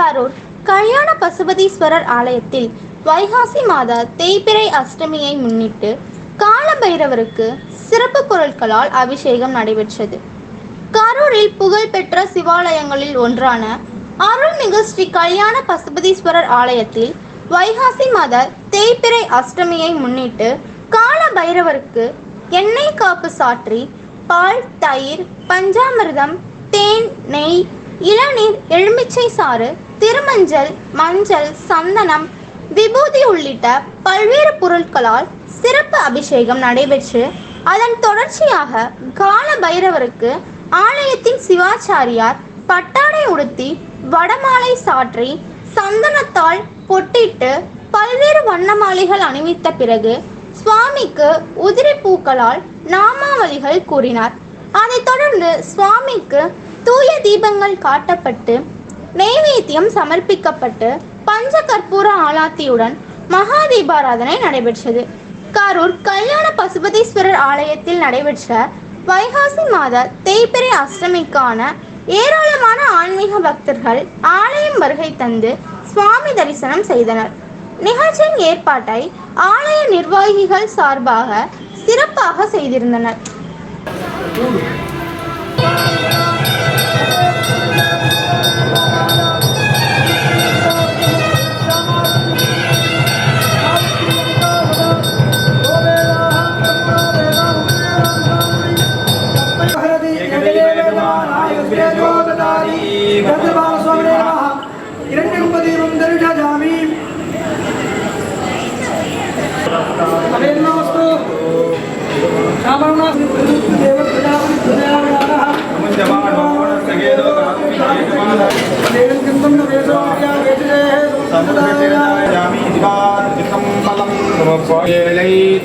கரூர் கல்யாண பசுபதீஸ்வரர் ஆலயத்தில் வைகாசி மாத தேய்பிறை அஷ்டமியை முன்னிட்டு கால பைரவருக்கு சிறப்பு பொருட்களால் அபிஷேகம் நடைபெற்றது. கரூரில் புகழ்பெற்ற சிவாலயங்களில் ஒன்றான அருள்மிகு ஸ்ரீ கல்யாண பசுபதீஸ்வரர் ஆலயத்தில் வைகாசி மாத தேய்பிறை அஷ்டமியை முன்னிட்டு கால பைரவருக்கு எண்ணெய் காப்பு சாற்றி பால், தயிர், பஞ்சாமிர்தம், தேன், நெய், இளநீர், எலுமிச்சை சாறு, திருமஞ்சள், மஞ்சள், சந்தனம், விபூதி உள்ளிட்ட பல்வேறு பொருட்களால் சிறப்பு அபிஷேகம் நடைபெற்று அதன் தொடர்ச்சியாக கால பைரவருக்கு ஆலயத்தின் சிவாச்சாரியார் பட்டாடை உடுத்தி வடமாலை சாற்றி சந்தனத்தால் பொட்டிட்டு பல்வேறு வண்ண மாலைகள் அணிவித்த பிறகு சுவாமிக்கு உதிரி பூக்களால் நாமாவளிகள் கூறினார். அதைத் தொடர்ந்து சுவாமிக்கு தூய தீபங்கள் காட்டப்பட்டு நெய்வேத்தியம் சமர்ப்பிக்கப்பட்டு பஞ்ச கற்பூர ஆலாத்தியுடன் மகா தீபாராதனை நடைபெற்றது. கரூர் கல்யாண பசுபதீஸ்வரர் ஆலயத்தில் நடைபெற்ற வைகாசி மாத தேய்பிறை அஷ்டமிக்கான ஏராளமான ஆன்மீக பக்தர்கள் ஆலயம் வருகை தந்து சுவாமி தரிசனம் செய்தனர். நிகழ்ச்சியின் ஏற்பாட்டை ஆலய நிர்வாகிகள் சார்பாக சிறப்பாக செய்திருந்தனர்.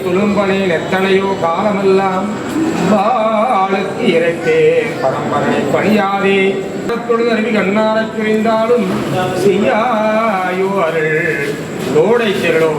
துளும்பனை நெத்தனையோ காலமெல்லாம் பாலுக்கு இறைத்தே பரம்பரை பணியாதே தொழுது அருவி கண்ணாரச் சுரிந்தாலும் செய்யாயோ அருள் தோடை செல்லோ.